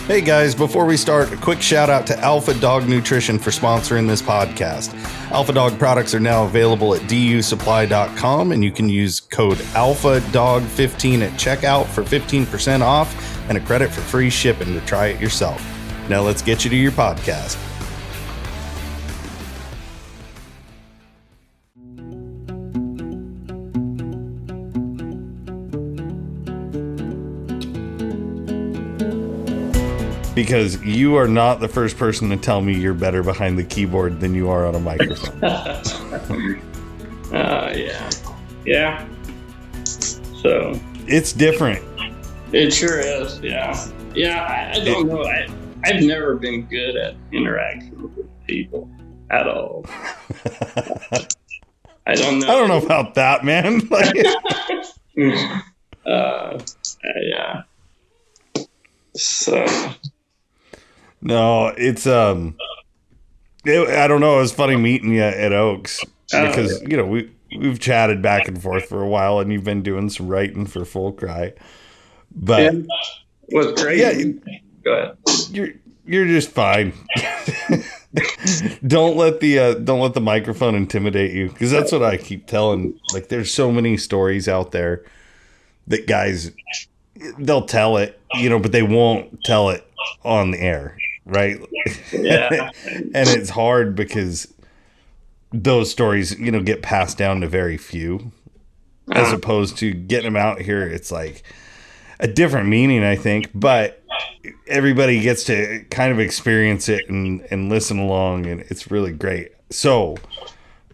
Hey guys, before we start, a quick shout out to Alpha Dog Nutrition for sponsoring this podcast. Alpha Dog products are now available at dusupply.com, and you can use code ALPHADOG15 at checkout for 15% off and a credit for free shipping to try it yourself. Now let's get you to your podcast. Because you are not the first person to tell me you're better behind the keyboard than you are on a microphone. Yeah. So it's different. It sure is. Yeah. I don't know. I've never been good at interaction with people at all. I don't know. I don't know about that, man. Yeah. So. No, it's I don't know. It was funny meeting you at Oaks because you know we've chatted back and forth for a while, and you've been doing some writing for Full Cry. But what's great? Yeah, go ahead. You're just fine. Don't let the microphone intimidate you, because that's what I keep telling. Like, there's so many stories out there that guys, they'll tell it, but they won't tell it on the air. Right. Yeah. And it's hard because those stories, get passed down to very few, as opposed to getting them out here. It's like a different meaning, I think, but everybody gets to kind of experience it and listen along, and it's really great. So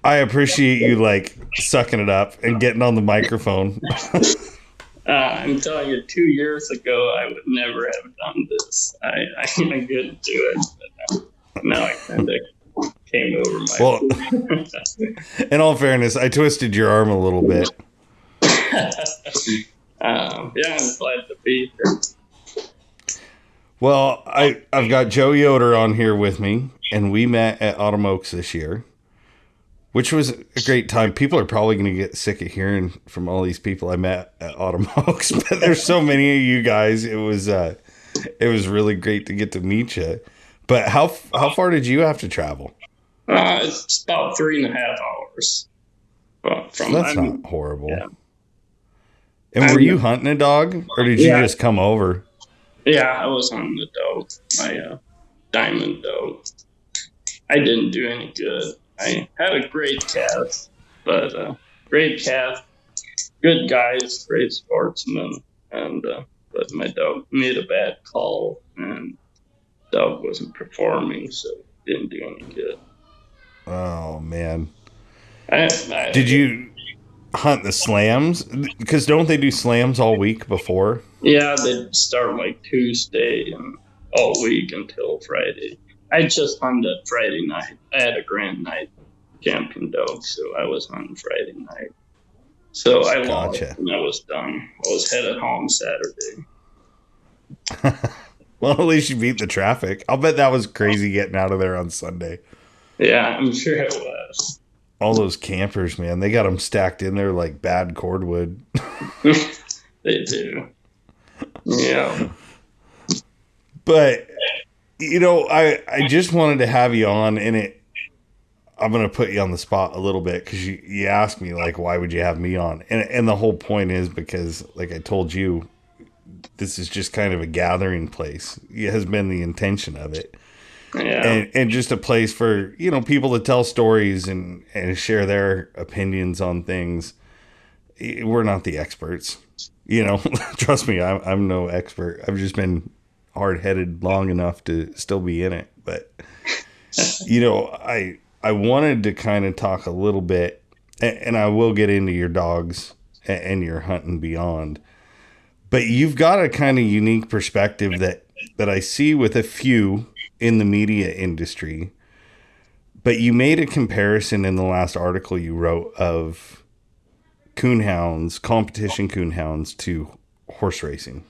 I appreciate you sucking it up and getting on the microphone. I'm telling you, 2 years ago, I would never have done this. I couldn't do it. But now I kind of came over my... Well, in all fairness, I twisted your arm a little bit. I'm glad to be here. Well, I've got Joe Yoder on here with me, and we met at Autumn Oaks this year, which was a great time. People are probably going to get sick of hearing from all these people I met at Autumn Oaks, but there's so many of you guys. It was really great to get to meet you. But how far did you have to travel? It's about 3.5 hours. That's not horrible. Yeah. And were you hunting a dog, or did you just come over? Yeah, I was hunting the dog, my diamond dog. I didn't do any good. I had a great calf, but good guys, great sportsmen, and but my dog made a bad call, and the dog wasn't performing, so it didn't do any good. Oh man! Did you hunt the slams? Because don't they do slams all week before? Yeah, they start Tuesday and all week until Friday. I just hunted Friday night. I had a grand night camping dog, so I was hunting Friday night. So I lost and I was done. I was headed home Saturday. Well, at least you beat the traffic. I'll bet that was crazy getting out of there on Sunday. Yeah, I'm sure it was. All those campers, man, they got them stacked in there like bad cordwood. They do. Yeah. But, I just wanted to have you on, and I'm going to put you on the spot a little bit because you asked me, why would you have me on? And the whole point is because, like I told you, this is just kind of a gathering place. It has been the intention of it. Yeah. And just a place for, people to tell stories and share their opinions on things. We're not the experts. Trust me, I'm no expert. I've just been hard-headed long enough to still be in it. But, I wanted to kind of talk a little bit, and I will get into your dogs and your hunting beyond. But you've got a kind of unique perspective that I see with a few in the media industry. But you made a comparison in the last article you wrote of coonhounds, competition coonhounds, to horse racing,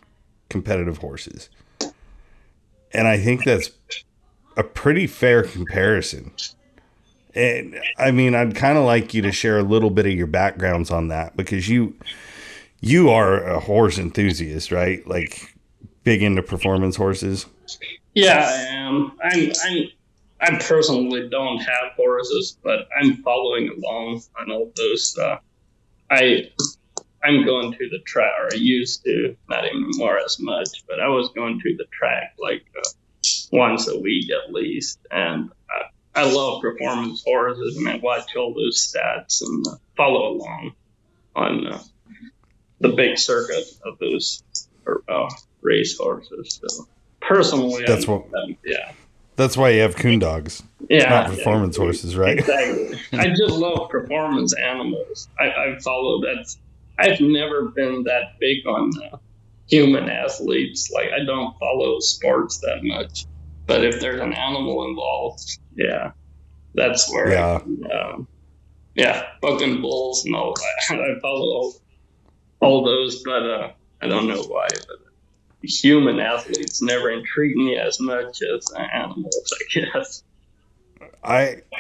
competitive horses. And I think that's a pretty fair comparison. And I mean, I'd kind of like you to share a little bit of your backgrounds on that, because you are a horse enthusiast, right? big into performance horses? Yeah, I am. I personally don't have horses, but I'm following along on all those. I'm going to the track, or I used to, not anymore as much, but I was going to the track like once a week at least, and I love performance horses, and I watch all those stats and follow along on the big circuit of those race horses. So personally, That's what. yeah. That's why you have coon dogs, not Yeah, performance horses, right? exactly. I just love performance animals. I follow that. I've never been that big on human athletes. Like, I don't follow sports that much. But if there's an animal involved, yeah, that's where Yeah. bucking bulls and all that. I follow all those, but I don't know why. But human athletes never intrigue me as much as animals, I guess.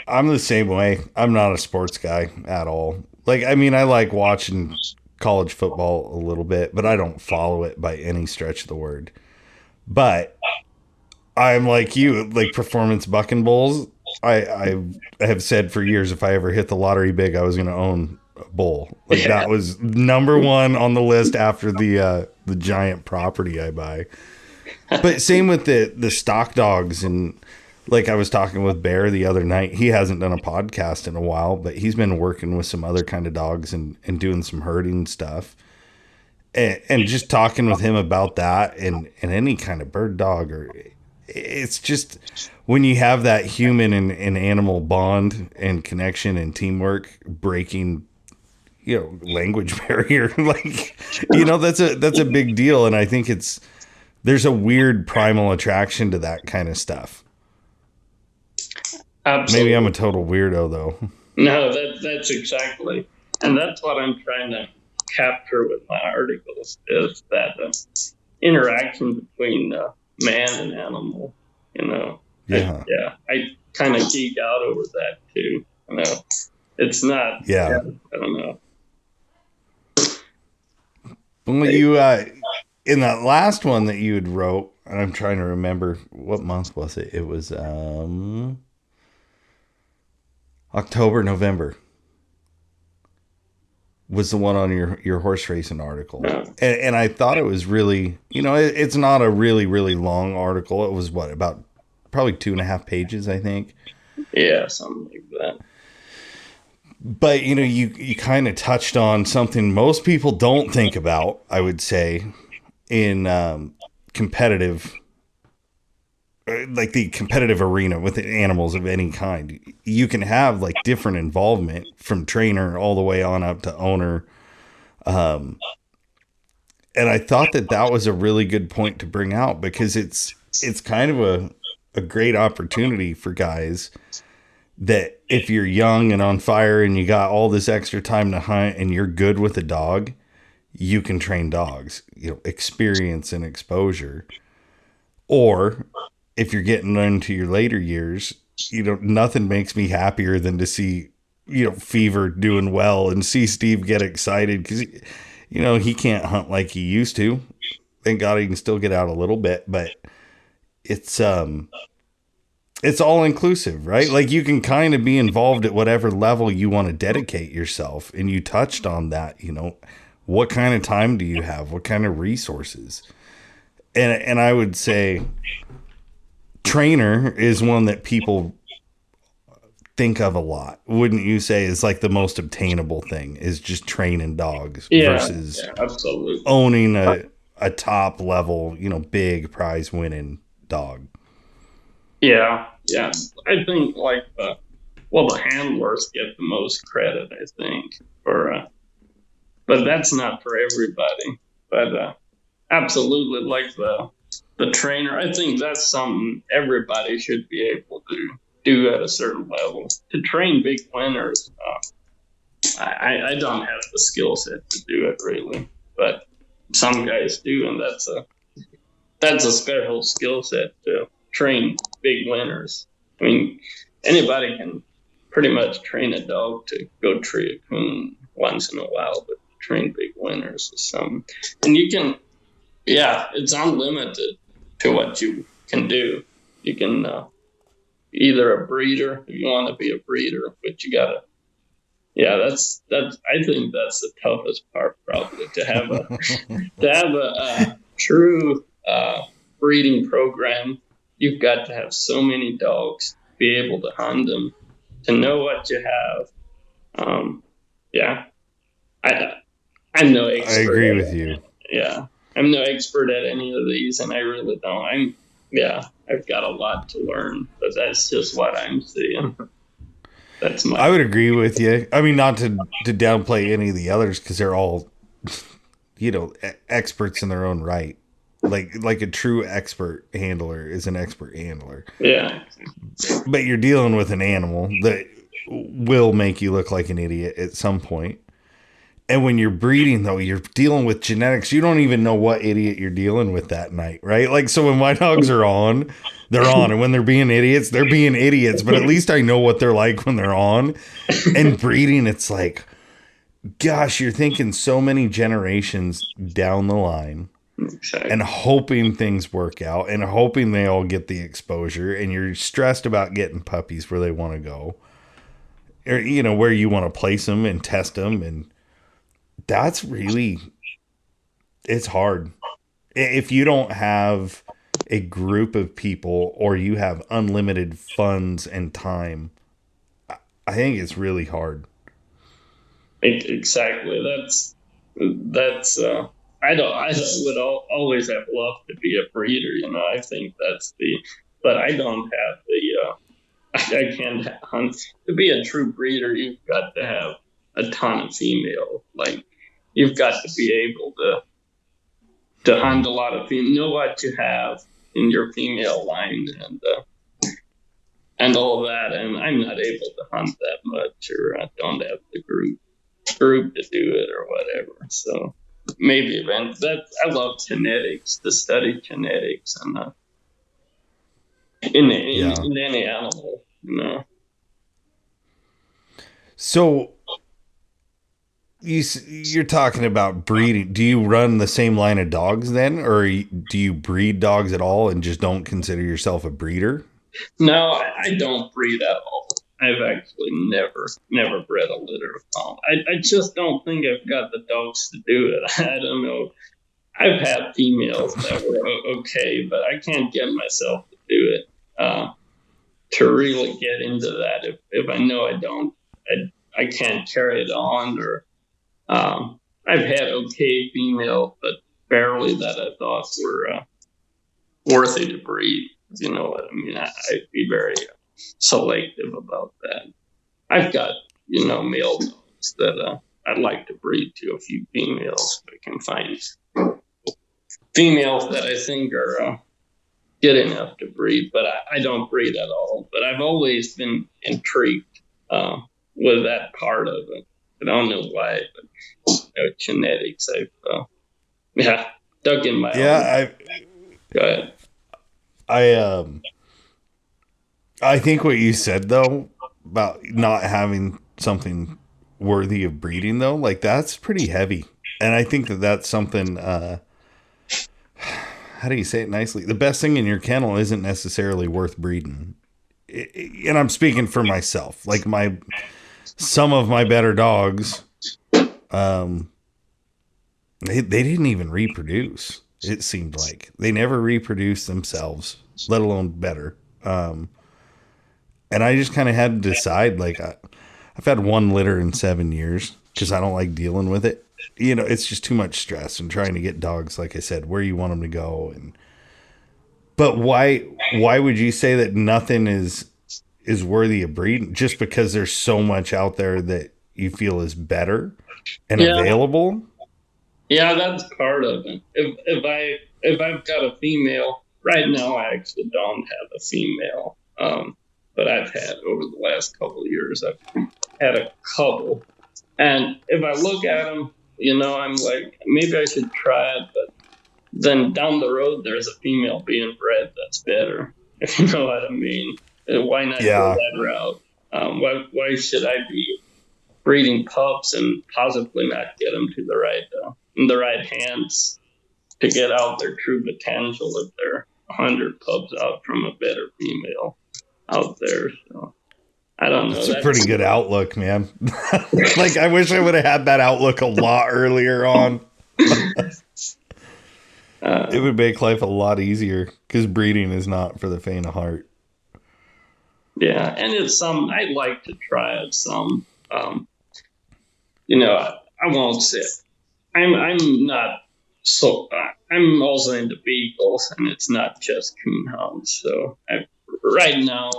I'm the same way. I'm not a sports guy at all. Like, I mean, I like watching college football a little bit, but I don't follow it by any stretch of the word. But I'm like you, like performance bucking bulls. I have said for years, if I ever hit the lottery big, I was going to own a bull. Like that was number one on the list after the giant property I buy. But same with the stock dogs, and like I was talking with Bear the other night. He hasn't done a podcast in a while, but he's been working with some other kind of dogs and doing some herding stuff. And just talking with him about that and any kind of bird dog, or it's just when you have that human and animal bond and connection and teamwork breaking, language barrier, like, that's a big deal. And I think there's a weird primal attraction to that kind of stuff. Absolutely. Maybe I'm a total weirdo though. No, that's exactly, and that's what I'm trying to capture with my articles, is that interaction between man and animal. Yeah. I kind of geek out over that too. It's not. Yeah. I don't know. Well, you in that last one that you had wrote, and I'm trying to remember what month was it. It was October, November. Was the one on your horse racing article. And I thought it was really, it's not a really, really long article. It was about probably 2.5 pages, I think. Yeah, something like that. But, you kind of touched on something most people don't think about, I would say, in competitive, like the competitive arena with animals of any kind. You can have like different involvement from trainer all the way on up to owner. And I thought that was a really good point to bring out, because it's kind of a great opportunity for guys that if you're young and on fire and you got all this extra time to hunt and you're good with a dog, you can train dogs, experience and exposure. Or if you're getting into your later years, nothing makes me happier than to see, Fever doing well and see Steve get excited, because, he can't hunt like he used to. Thank God he can still get out a little bit, but it's all inclusive, right? Like you can kind of be involved at whatever level you want to dedicate yourself. And you touched on that, what kind of time do you have? What kind of resources? And I would say trainer is one that people think of a lot. Wouldn't you say is like the most obtainable thing, is just training dogs versus absolutely owning a top level, big prize winning dog? Yeah. I think like the handlers get the most credit, I think, but that's not for everybody. But absolutely, like the trainer, I think that's something everybody should be able to do at a certain level. To train big winners, I don't have the skill set to do it really, but some guys do, and that's a special skill set to train big winners. I mean, anybody can pretty much train a dog to go tree a coon once in a while, but train big winners is something. And you can Yeah, it's unlimited to what you can do. You can either a breeder if you want to be a breeder, but you gotta. Yeah, that's. I think that's the toughest part, probably, to have a true breeding program. You've got to have so many dogs, be able to hunt them, to know what you have. Yeah, I I'm no I expert agree at with it. you. Yeah, I'm no expert at any of these, and I really don't. I've got a lot to learn, but that's just what I'm seeing. That's my I would agree with you. I mean, not to downplay any of the others because they're all, experts in their own right. Like a true expert handler is an expert handler, yeah, but you're dealing with an animal that will make you look like an idiot at some point. And when you're breeding, though, you're dealing with genetics. You don't even know what idiot you're dealing with that night, right? Like, so when my dogs are on, they're on. And when they're being idiots, they're being idiots. But at least I know what they're like when they're on. And breeding, it's like, gosh, you're thinking so many generations down the line and exactly. hoping things work out and hoping they all get the exposure. And you're stressed about getting puppies where they want to go or, where you want to place them and test them. And that's really, it's hard. If you don't have a group of people or you have unlimited funds and time, I think it's really hard. Exactly. That's. Always have loved to be a breeder. I think that's the. But I don't have the. I can't hunt. To be a true breeder, you've got to have a ton of female. Like you've got to be able to hunt a lot of female. Know what you have in your female line and all that. And I'm not able to hunt that much, or I don't have the group to do it or whatever. So maybe event that I love genetics, to study genetics and Yeah. in any animal. So you're talking about breeding. Do you run the same line of dogs then, or do you breed dogs at all and just don't consider yourself a breeder? No, I don't breed at all. I've actually never bred a litter of hounds. I just don't think I've got the dogs to do it. I don't know. I've had females that were okay, but I can't get myself to do it. To really get into that, if I know I don't, I can't carry it on. Or I've had okay females, but barely that I thought were worthy to breed. You know what I mean? I'd be very selective about that. I've got male dogs that I'd like to breed to a few females if I can find females that I think are good enough to breed, but I don't breed at all. But I've always been intrigued with that part of it. I don't know why, but genetics. I've yeah dug in my own. Yeah, Go ahead. I I think what you said though about not having something worthy of breeding though, like that's pretty heavy. And I think that that's something how do you say it nicely? The best thing in your kennel isn't necessarily worth breeding. And I'm speaking for myself. Like some of my better dogs, um, they didn't even reproduce. It seemed like they never reproduced themselves, let alone better. And I just kind of had to decide. Like I've had one litter in 7 years because I don't like dealing with it. It's just too much stress and trying to get dogs, like I said, where you want them to go. And but why would you say that nothing is worthy of breeding? Just because there's so much out there that you feel is better and Yeah, available? yeah, that's part of it. If I've got a female right now, I actually don't have a female. But I've had over the last couple of years, I've had a couple, and if I look at them, I'm like, maybe I should try it, but then down the road, there's a female being bred that's better. If you know what I mean. Why not go Yeah. that route? Why should I be breeding pups and possibly not get them to the right in the right hands? to get out their true potential if they're 100 pups out from a better female out there. So I don't know. That's a pretty good outlook, man. Like, I wish I would have had that outlook a lot earlier on. It would make life a lot easier because breeding is not for the faint of heart. Yeah, and it's some I'd like to try it some. You know, I won't say I'm not so. I'm also into beagles, and it's not just coonhounds. So right now,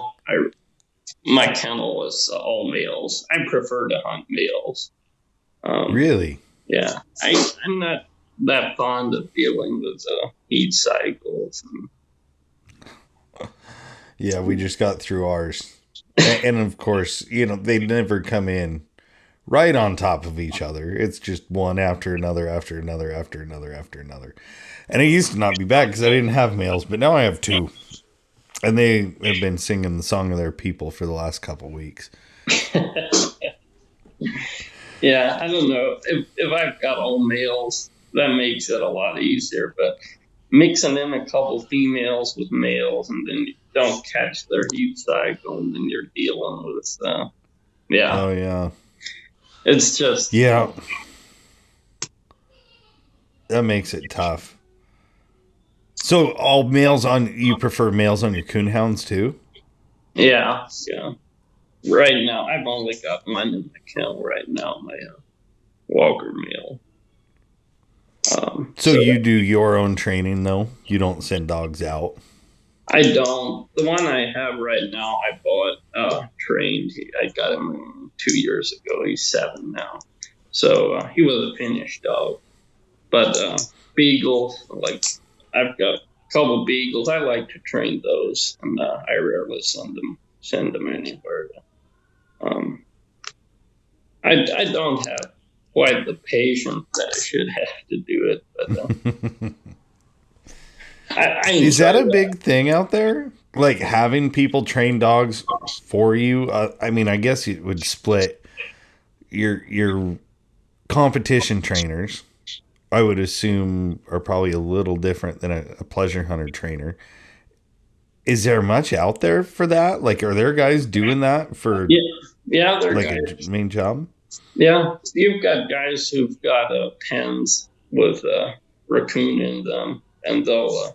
my kennel is all males. I prefer to hunt males. Really? Yeah, I'm not that fond of dealing with heat cycles. Yeah, we just got through ours. And of course, they never come in right on top of each other. It's just one after another, after another, after another, after another. And it used to not be bad because I didn't have males, but now I have two. And they have been singing the song of their people for the last couple weeks. Yeah, I don't know. If I've got all males, that makes it a lot easier. But mixing in a couple females with males and then you don't catch their heat cycle and then you're dealing with, yeah. Oh, yeah. It's just... Yeah. That makes it tough. So all males you prefer males on your coonhounds too? Yeah. Right now, I've only got one in the kennel right now, my Walker male. So you do your own training though? You don't send dogs out? I don't. The one I have right now, I bought trained. I got him 2 years ago. He's 7 now. So he was a finished dog. But beagles, like I've got a couple beagles. I like to train those, and I rarely send them anywhere. I don't have quite the patience that I should have to do it, but I is that a big thing out there? Like having people train dogs for you? I mean, I guess it would split your competition trainers. I would assume are probably a little different than a pleasure hunter trainer. Is there much out there for that? Like, are there guys doing that for they're like guys. a main job? Yeah, you've got guys who've got pens with raccoon in them, and they'll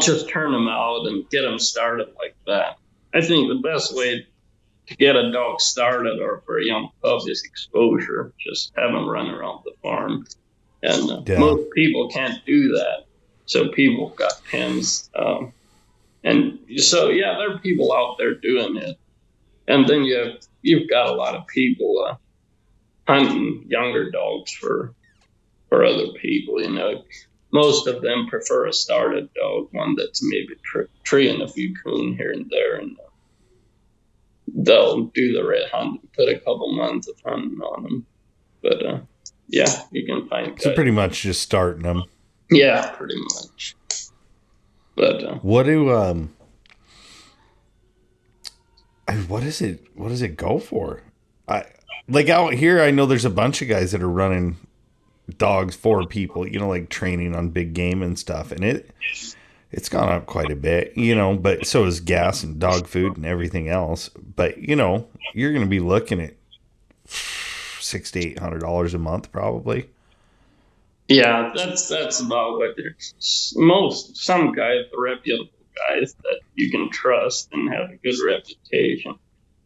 just turn them out and get them started like that. I think the best way to get a dog started or for a young pup is exposure. Just have them run around the farm, and most people can't do that. So people have got pens, and so there are people out there doing it, and then you've got a lot of people hunting younger dogs for other people. Most of them prefer a started dog, one that's maybe treeing a few coon here and there, and they'll do the red hunt and put a couple months of hunting on them. But you can find. So pretty much just starting them. Yeah, pretty much. But what does it go for? Like out here, I know there's a bunch of guys that are running dogs for people, like training on big game and stuff, and it's gone up quite a bit, but so is gas and dog food and everything else. But you're going to be looking at $600 to $800 a month probably. Yeah, that's about what they're. Some guys, the reputable guys that you can trust and have a good reputation,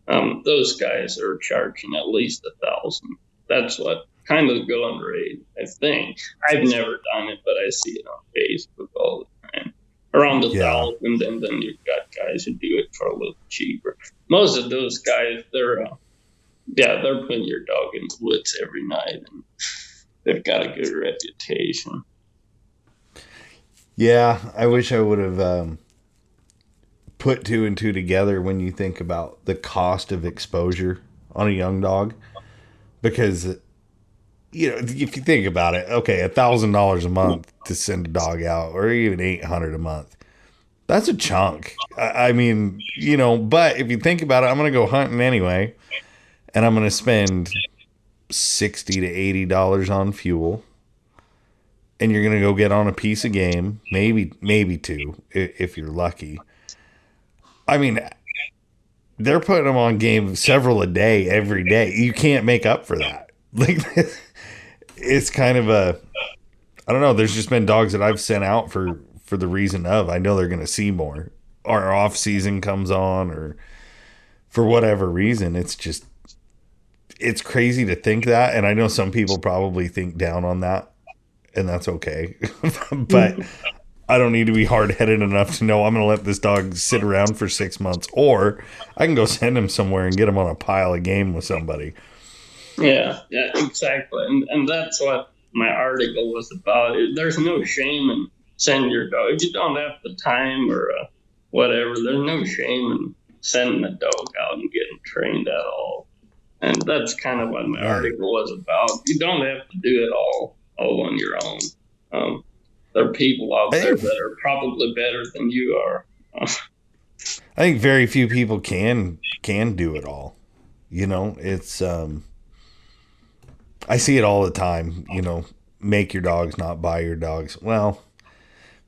those guys are charging at least $1,000. That's what kind of the going rate, I think. I've never done it, but I see it on Facebook all the time. Around $1,000, and then you've got guys who do it for a little cheaper. Most of those guys, they're putting your dog in the woods every night, and they've got a good reputation. Yeah, I wish I would have put 2 and 2 together when you think about the cost of exposure on a young dog. Because, if you think about it, okay, $1,000 a month to send a dog out, or even $800 a month. That's a chunk. I mean, but if you think about it, I'm going to go hunting anyway, and I'm going to spend $60 to $80 on fuel. and you're going to go get on a piece of game, maybe two if you're lucky. I mean, they're putting them on game several a day every day. You can't make up for that. Like, it's kind of a, I don't know. There's just been dogs that I've sent out for the reason of I know they're going to see more, or off season comes on, or for whatever reason. It's just, it's crazy to think that, and I know some people probably think down on that, and that's okay. But I don't need to be hard headed enough to know I'm going to let this dog sit around for 6 months, or I can go send him somewhere and get him on a pile of game with somebody. Yeah, yeah, exactly. And that's what my article was about. There's no shame in sending your dog. If you don't have the time or whatever, there's no shame in sending a dog out and getting trained at all. And that's kind of what my article was about. You don't have to do it all on your own. There are people out there that are probably better than you are. I think very few people can do it all. You know, it's I see it all the time. You know, make your dogs, not buy your dogs. Well,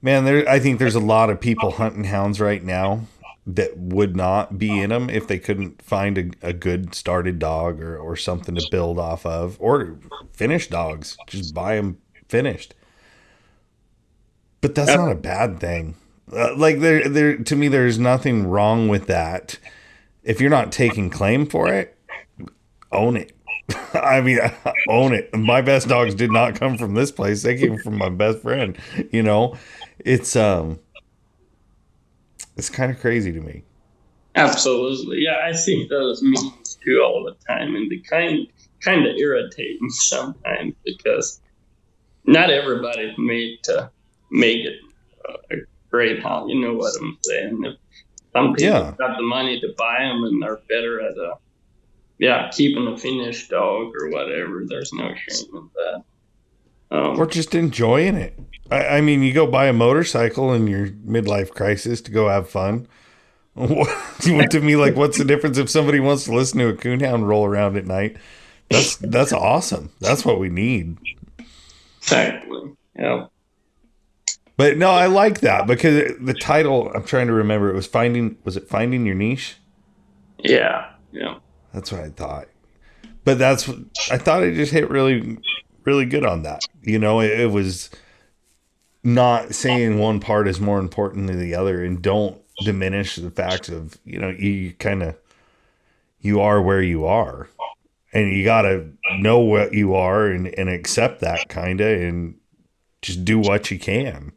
man, I think there's a lot of people hunting hounds right now that would not be in them if they couldn't find a good started dog or something to build off of, or finished dogs. Just buy them finished. But that's not a bad thing. Like there to me, there's nothing wrong with that. If you're not taking claim for it, own it. I mean, own it. My best dogs did not come from this place. They came from my best friend. You know, it's kind of crazy to me. Absolutely, yeah. I see those memes too all the time, and they kind of irritate me sometimes because not everybody's made to make it a great hound. You know what I'm saying? If some people got the money to buy them and they're better at keeping a finished dog or whatever. There's no shame in that. Or just enjoying it. I mean, you go buy a motorcycle in your midlife crisis to go have fun. To me, like, what's the difference if somebody wants to listen to a coonhound roll around at night? That's awesome. That's what we need. Exactly. Yeah. But no, I like that because the title, I'm trying to remember, was it Finding Your Niche? Yeah. Yeah. That's what I thought. But I thought it just hit really, really good on that. You know, it was not saying one part is more important than the other, and don't diminish the fact of, you know, you are where you are, and you got to know what you are and accept that kind of, and just do what you can.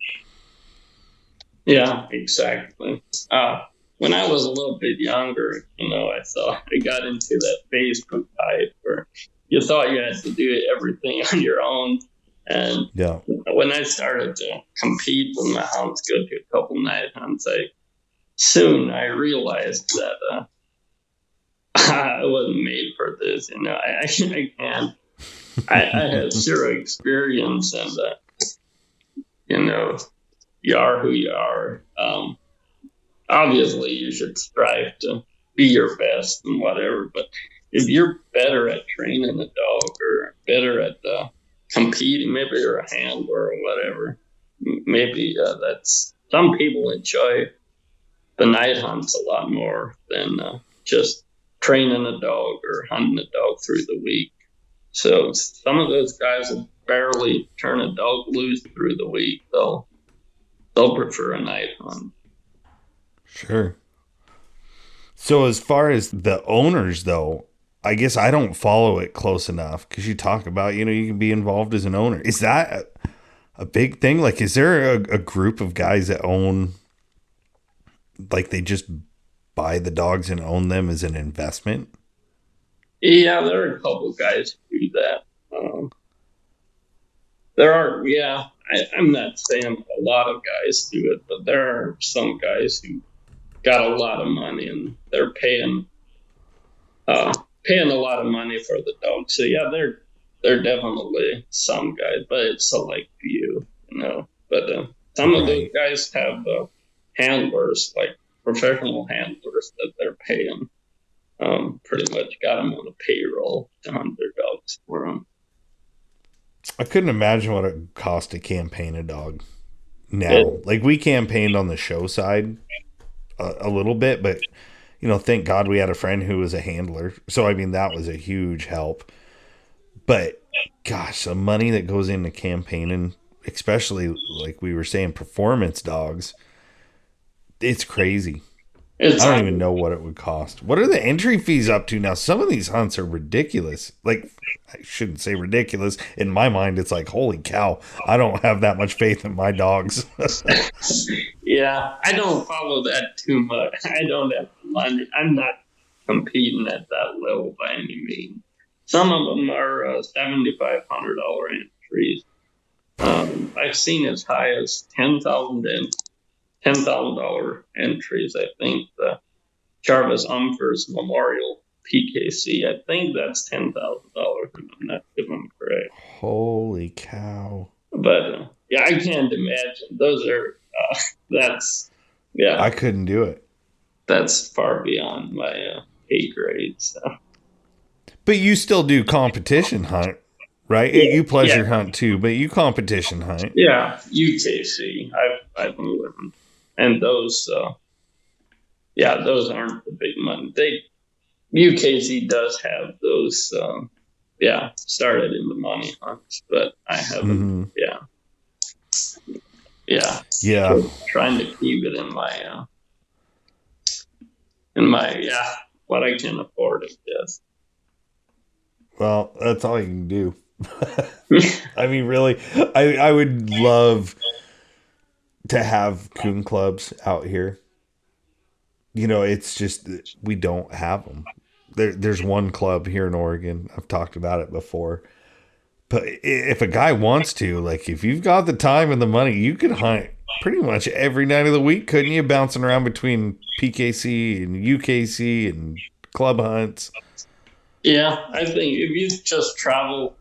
Yeah, exactly. When I was a little bit younger, you know, I got into that Facebook hype where you thought you had to do everything on your own. And when I started to compete with my hounds, go to a couple night hunts, soon I realized that I wasn't made for this. You know, I can't. I had zero experience, and you know, you are who you are. Obviously, you should strive to be your best and whatever. But if you're better at training a dog or better at competing, maybe you're a handler or whatever. Maybe that's some people enjoy the night hunts a lot more than just training a dog or hunting a dog through the week. So some of those guys will barely turn a dog loose through the week. They'll prefer a night hunt. Sure. So as far as the owners, though, I guess I don't follow it close enough because you talk about, you know, you can be involved as an owner. Is that a big thing? Like, is there a group of guys that own, like, they just buy the dogs and own them as an investment? Yeah, there are a couple guys who do that. There are, I'm not saying a lot of guys do it, but there are some guys who got a lot of money and they're paying a lot of money for the dog. So yeah, they're definitely some guys, but it's select few, you know. But some of those guys have handlers, like professional handlers that they're paying. Pretty much got them on a payroll to hunt their dogs for them. I couldn't imagine what it would cost to campaign a dog now. It, Like we campaigned on the show side a little bit, but thank God we had a friend who was a handler. So I mean, that was a huge help. But gosh, the money that goes into campaigning, especially like we were saying, performance dogs, it's crazy. it's I don't even know what it would cost. What are the entry fees up to now? Some of these hunts are ridiculous. Like, I shouldn't say ridiculous. In my mind, it's like, holy cow, I don't have that much faith in my dogs. yeah. I don't follow that too much. I don't have the money. I'm not competing at that level by any means. Some of them are $7,500 entries. I've seen as high as $10,000 entries. I think the Jarvis Umphers Memorial PKC. I think that's $10,000. If I'm correct. Holy cow. But yeah, I can't imagine. Those are that's yeah, I couldn't do it. that's far beyond my pay grade. So But you still do competition hunt, right? You pleasure yeah, hunt too, but you competition hunt. yeah, UKC. I've been living, and those yeah, those aren't the big money. They UKC does have those yeah, started in the money hunts, but I haven't. Mm-hmm. Yeah, yeah. Yeah. Trying to keep it in my yeah what I can afford. I guess. Well, that's all you can do. I mean, really, I would love to have coon clubs out here. It's just that we don't have them. There's one club here in Oregon. I've talked about it before. But if a guy wants to, like, if you've got the time and the money, you could hunt pretty much every night of the week, couldn't you? Bouncing around between PKC and UKC and club hunts. Yeah, I think if you just travel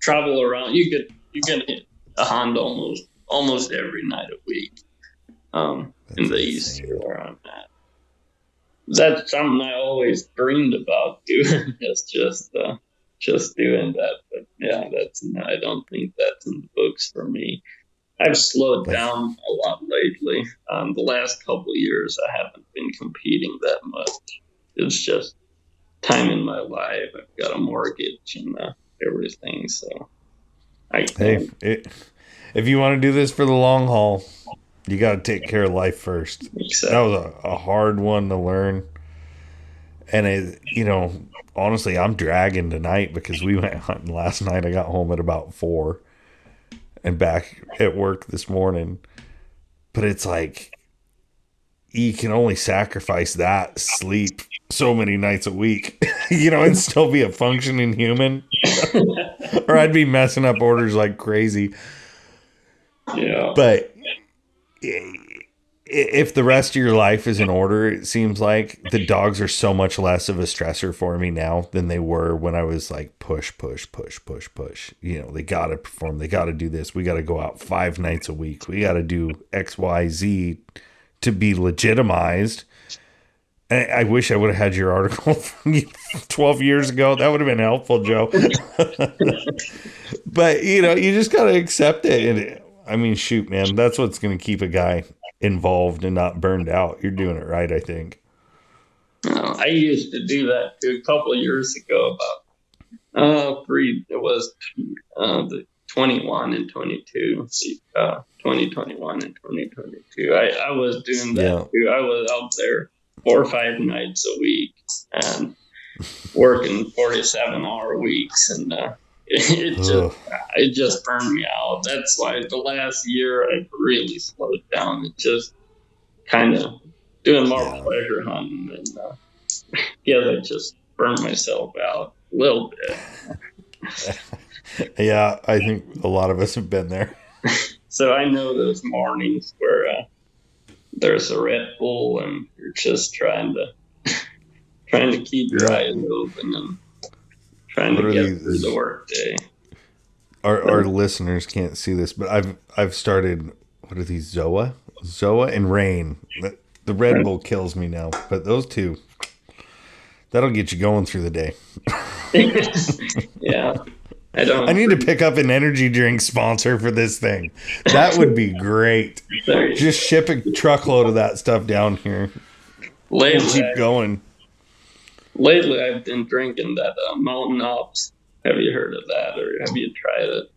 around, you can hit a hunt almost every night a week. In That's the east insane. here where I'm at. That's something I always dreamed about doing. Is just doing that. But yeah, I don't think that's in the books for me. I've slowed Like, down a lot lately. The last couple of years, I haven't been competing that much. It's just time in my life. I've got a mortgage and everything, so I hey, can't. if you want to do this for the long haul, you got to take care of life first. That Accept. was a hard one to learn. And honestly, I'm dragging tonight because we went hunting last night. I got home at about 4 and back at work this morning. But it's like you can only sacrifice that sleep so many nights a week, and still be a functioning human. Or I'd be messing up orders like crazy. Yeah, But if the rest of your life is in order, it seems like the dogs are so much less of a stressor for me now than they were when I was like push, push, push, push, push. They got to perform. They got to do this. We got to go out 5 nights a week. We got to do X, Y, Z to be legitimized. I wish I would have had your article 12 years ago. That would have been helpful, Joe. But, you just got to accept it. And I mean, shoot, man, that's what's going to keep a guy involved and not burned out. You're doing it right, I think. I used to do that too a couple of years ago. It was the 21 and 22, 2021 and 2022. I was doing that Yeah. too. I was out there 4 or 5 nights a week and working 47-hour weeks, and it just Ugh. it just burned me out. That's why the last year I really slowed down. It just kind of doing more Yeah. pleasure hunting, and yeah, I just burned myself out a little bit. Yeah, I think a lot of us have been there. So I know those mornings where there's a Red Bull and you're just trying to keep your Yeah. eyes open and trying What to are get through the these? workday. Our listeners can't see this, but I've started. What are these? Zoa and Rain. The Red Bull kills me now, but those two, that'll get you going through the day. Yeah, I don't. I need to pick up an energy drink sponsor for this thing. That would be great. Just ship a truckload of that stuff down here. We'll keep going. Lately, I've been drinking that Mountain Ops. Have you heard of that, or have you tried it?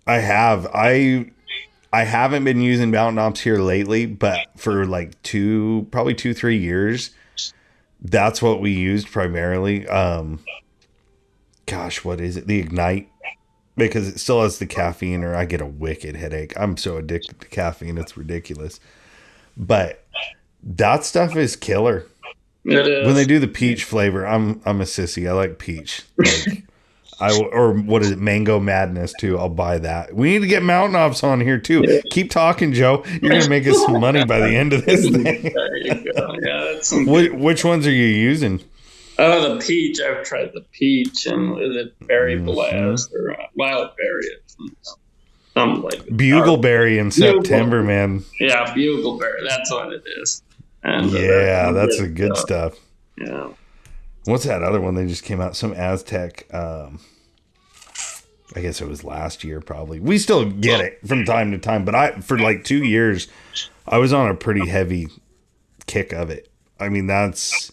I have. I haven't been using Mountain Ops here lately, but for like probably 2-3 years, that's what we used primarily. Gosh, what is it? The Ignite, because it still has the caffeine, or I get a wicked headache. I'm so addicted to caffeine, it's ridiculous. But that stuff is killer. It is. When they do the peach flavor, I'm a sissy. I like peach. Like, or what is it? Mango Madness too. I'll buy that. We need to get Mountain Ops on here too. Yeah. Keep talking, Joe. You're gonna make us some money by the end of this thing. There you go. Yeah, that's which ones are you using? Oh, the peach. I've tried the peach and is it berry blast or wild berry? Something like Bugleberry in September, man. Yeah, bugleberry. That's what it is. And that's the good stuff. Yeah. What's that other one? They just came out. Some Aztec. I guess it was last year, probably. We still get it from time to time, but for like 2 years, I was on a pretty heavy kick of it. I mean, that's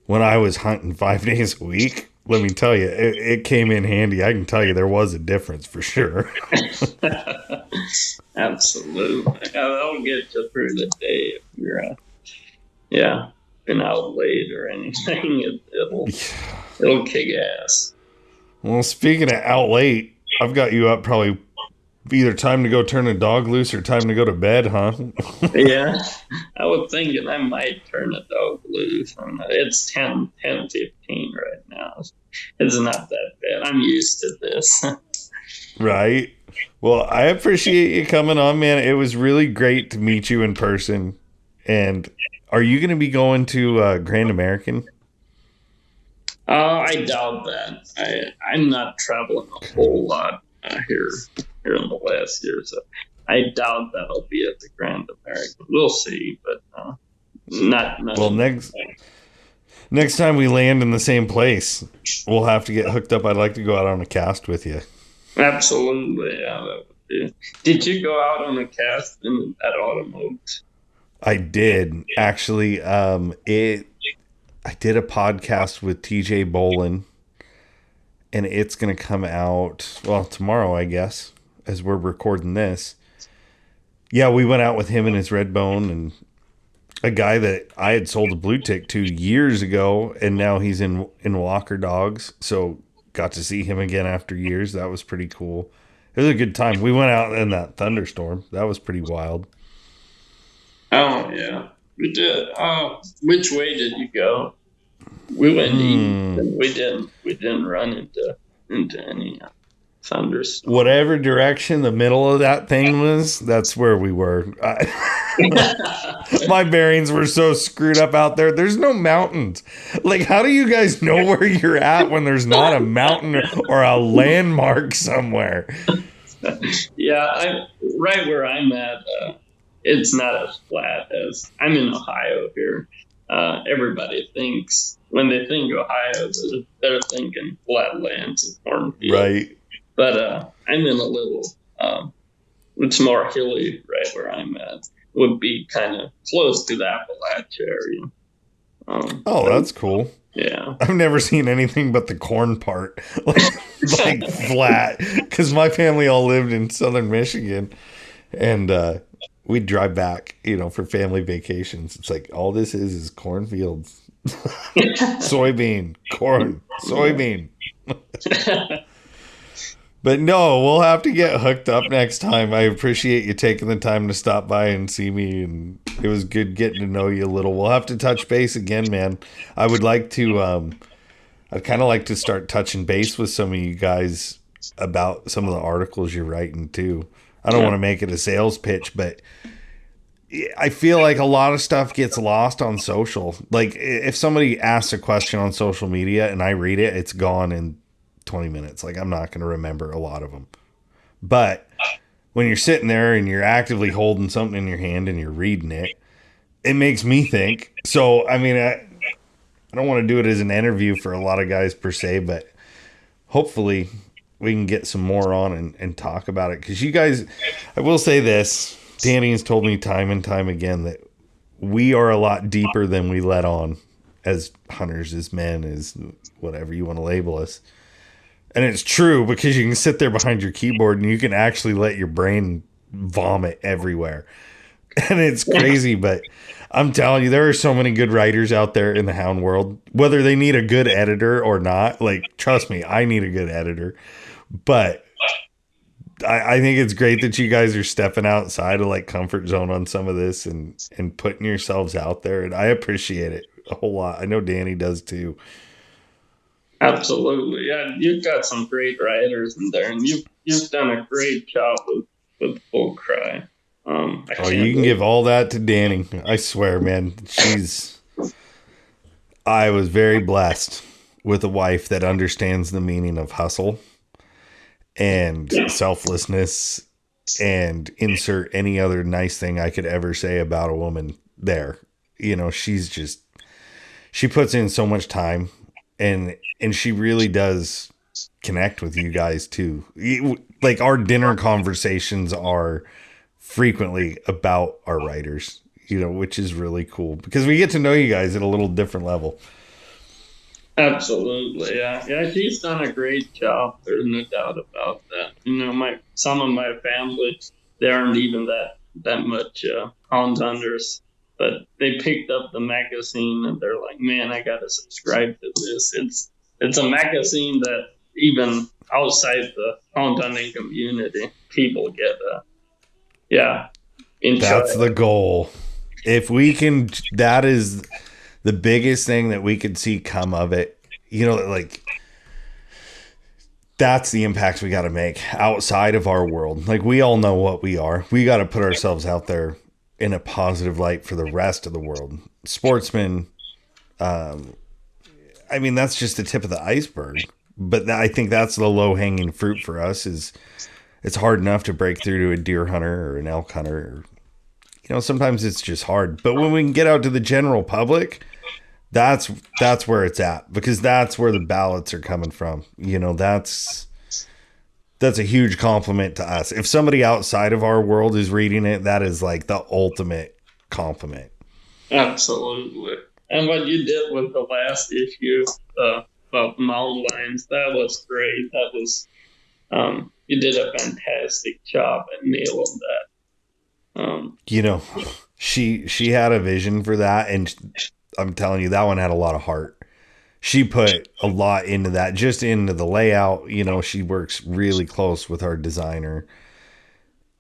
when I was hunting 5 days a week. Let me tell you, it came in handy. I can tell you there was a difference for sure. Absolutely. That'll get you through the day if you're, been out late or anything. It'll kick ass. Well, speaking of out late, I've got you up probably either time to go turn a dog loose or time to go to bed, huh? Yeah. I was thinking I might turn a dog loose. It's 10:15 right now. It's not that bad. I'm used to this. Right. Well, I appreciate you coming on, man. It was really great to meet you in person. And are you going to be going to Grand American? I doubt that. I'm not traveling a whole lot here in the last year, so I doubt that I'll be at the Grand American. We'll see, but not. Well, next time we land in the same place, we'll have to get hooked up. I'd like to go out on a cast with you. Absolutely, yeah. That would be. Did you go out on a cast at Autumn Oaks? I did actually. I did a podcast with TJ Bolin, and it's going to come out, tomorrow, I guess, as we're recording this. Yeah, we went out with him and his Redbone, and a guy that I had sold a blue tick to years ago, and now he's in Walker Dogs, so got to see him again after years. That was pretty cool. It was a good time. We went out in that thunderstorm. That was pretty wild. Oh, yeah. We did. Which way did you go? We went east, and we didn't run into any thunderstorm. Whatever direction the middle of that thing was, that's where we were. My bearings were so screwed up out there. There's no mountains. Like, how do you guys know where you're at when there's not a mountain or a landmark somewhere? Yeah, right where I'm at. It's not as flat as I'm in Ohio here. Everybody thinks when they think Ohio, they're thinking flatlands and cornfields. Right. But I'm in a little, it's more hilly right where I'm at. Would be kind of close to the Appalachia area. That's cool. Yeah. I've never seen anything but the corn part, like flat, because my family all lived in southern Michigan, and we'd drive back, for family vacations. It's like, all this is cornfields. Soybean, corn, soybean. But no, we'll have to get hooked up next time. I appreciate you taking the time to stop by and see me, and it was good getting to know you a little. We'll have to touch base again, man. I would like to, I'd kind of like to start touching base with some of you guys about some of the articles you're writing too. I don't want to make it a sales pitch, but I feel like a lot of stuff gets lost on social. Like, if somebody asks a question on social media and I read it, it's gone in 20 minutes. Like, I'm not going to remember a lot of them. But when you're sitting there and you're actively holding something in your hand and you're reading it, it makes me think. So, I mean, I don't want to do it as an interview for a lot of guys per se, but hopefully we can get some more on and talk about it. Because you guys, I will say this, Danny has told me time and time again that we are a lot deeper than we let on as hunters, as men, as whatever you want to label us. And it's true, because you can sit there behind your keyboard and you can actually let your brain vomit everywhere. And it's crazy, but I'm telling you, there are so many good writers out there in the hound world, whether they need a good editor or not. Like, trust me, I need a good editor. But I think it's great that you guys are stepping outside of like comfort zone on some of this and putting yourselves out there. And I appreciate it a whole lot. I know Danny does too. Absolutely, yeah. You've got some great writers in there, and you've done a great job with Bull Cry. Oh, you can give all that to Danny. I swear, man. I was very blessed with a wife that understands the meaning of hustle and selflessness, and insert any other nice thing I could ever say about a woman there. You know, she puts in so much time, and she really does connect with you guys too. Like, our dinner conversations are frequently about our writers, which is really cool because we get to know you guys at a little different level. Absolutely, yeah. She's done a great job. There's no doubt about that. Some of my family, they aren't even that much hound hunters, but they picked up the magazine and they're like, "Man, I gotta subscribe to this." It's a magazine that even outside the hound hunting community, people get enjoy. That's the goal. If we can, that is the biggest thing that we could see come of it. Like, that's the impact we got to make outside of our world. Like, we all know what we are. We got to put ourselves out there in a positive light for the rest of the world. Sportsmen, that's just the tip of the iceberg. But I think that's the low hanging fruit for us. Is it's hard enough to break through to a deer hunter or an elk hunter. Sometimes it's just hard. But when we can get out to the general public, that's where it's at, because that's where the ballots are coming from. That's a huge compliment to us. If somebody outside of our world is reading it, that is like the ultimate compliment. Absolutely. And what you did with the last issue about mountain lions, that was great. That was you did a fantastic job at nailing that. She had a vision for that, and I'm telling you, that one had a lot of heart. She put a lot into that, just into the layout. She works really close with our designer,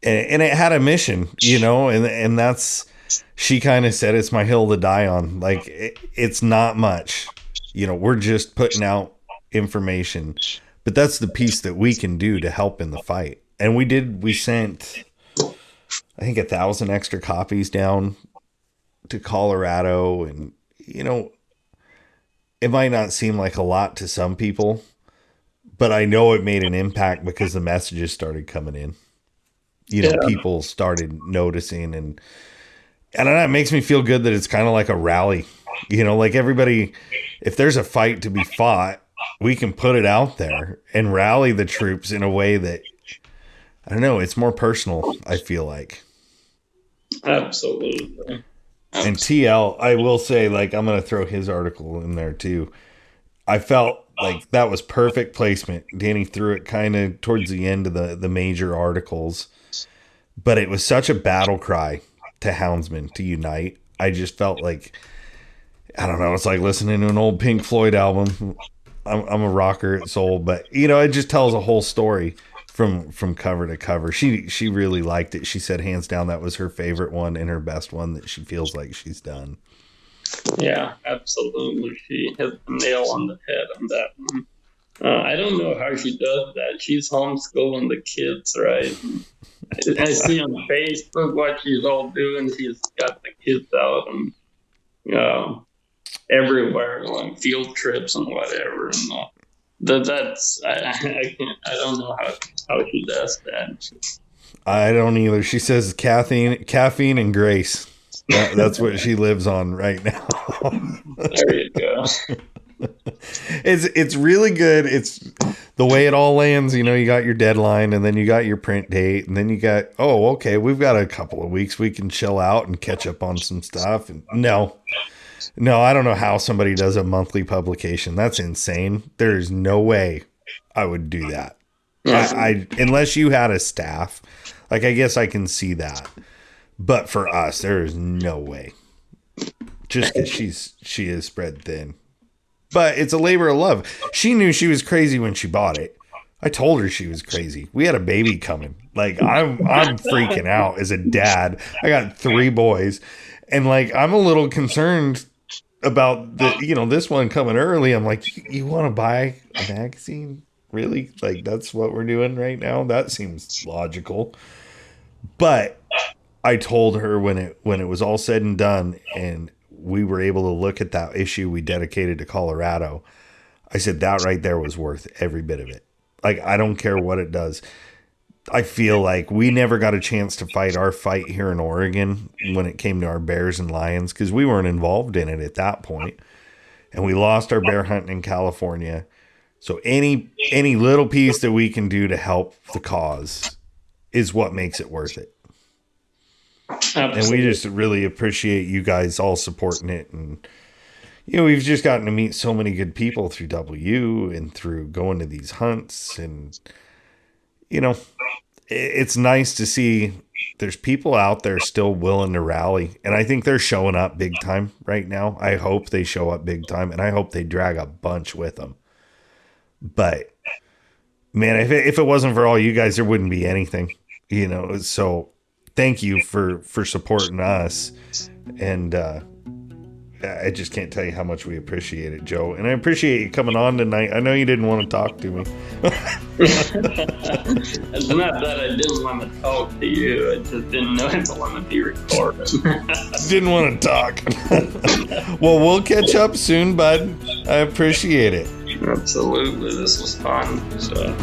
and it had a mission, and that's, she kind of said, it's my hill to die on. Like, it's not much, we're just putting out information, but that's the piece that we can do to help in the fight. And we sent, I think, 1,000 extra copies down to Colorado. And, it might not seem like a lot to some people, but I know it made an impact because the messages started coming in. People started noticing, and I don't know, it makes me feel good that it's kind of like a rally. Like, everybody, if there's a fight to be fought, we can put it out there and rally the troops in a way that, I don't know, it's more personal, I feel like. Absolutely. And TL, I will say, like, I'm going to throw his article in there too. I felt like that was perfect placement. Danny threw it kind of towards the end of the major articles, but it was such a battle cry to houndsmen to unite. I just felt like, I don't know, it's like listening to an old Pink Floyd album. I'm a rocker at soul, but it just tells a whole story from cover to cover. She really liked it. She said hands down that was her favorite one and her best one that she feels like she's done. Yeah, absolutely. She hit the nail on the head on that one. I don't know how she does that. She's homeschooling the kids, right? I see on Facebook what she's all doing. She's got the kids out and everywhere, like field trips and whatever. And that's I can't. I don't know how she does that. I don't either. She says caffeine, and grace. That's what she lives on right now. There you go. It's really good. It's the way it all lands, you know, you got your deadline and then you got your print date and then you got, oh, okay, we've got a couple of weeks we can chill out and catch up on some stuff. And no, I don't know how somebody does a monthly publication. That's insane. There's no way I would do that. I unless you had a staff, like, I guess I can see that. But for us, there is no way. Just because she is spread thin. But it's a labor of love. She knew she was crazy when she bought it. I told her she was crazy. We had a baby coming. Like, I'm freaking out as a dad. I got 3 boys. And, like, I'm a little concerned about this one coming early. I'm like, you want to buy a magazine? Really? Like, that's what we're doing right now? That seems logical. But I told her when it was all said and done and we were able to look at that issue we dedicated to Colorado, I said that right there was worth every bit of it. Like, I don't care what it does. I feel like we never got a chance to fight our fight here in Oregon when it came to our bears and lions because we weren't involved in it at that point. And we lost our bear hunting in California. So any little piece that we can do to help the cause is what makes it worth it. Absolutely. And we just really appreciate you guys all supporting it. And, you know, we've just gotten to meet so many good people through W and through going to these hunts. And, you know, it's nice to see there's people out there still willing to rally. And I think they're showing up big time right now. I hope they show up big time. And I hope they drag a bunch with them. But, man, if it wasn't for all you guys, there wouldn't be anything, you know. So thank you for supporting us. And I just can't tell you how much we appreciate it, Joe. And I appreciate you coming on tonight. I know you didn't want to talk to me. It's not that I didn't want to talk to you. I just didn't know if I want to be recorded. Didn't want to talk. Well, we'll catch up soon, bud. I appreciate it. Absolutely. This was fun. So.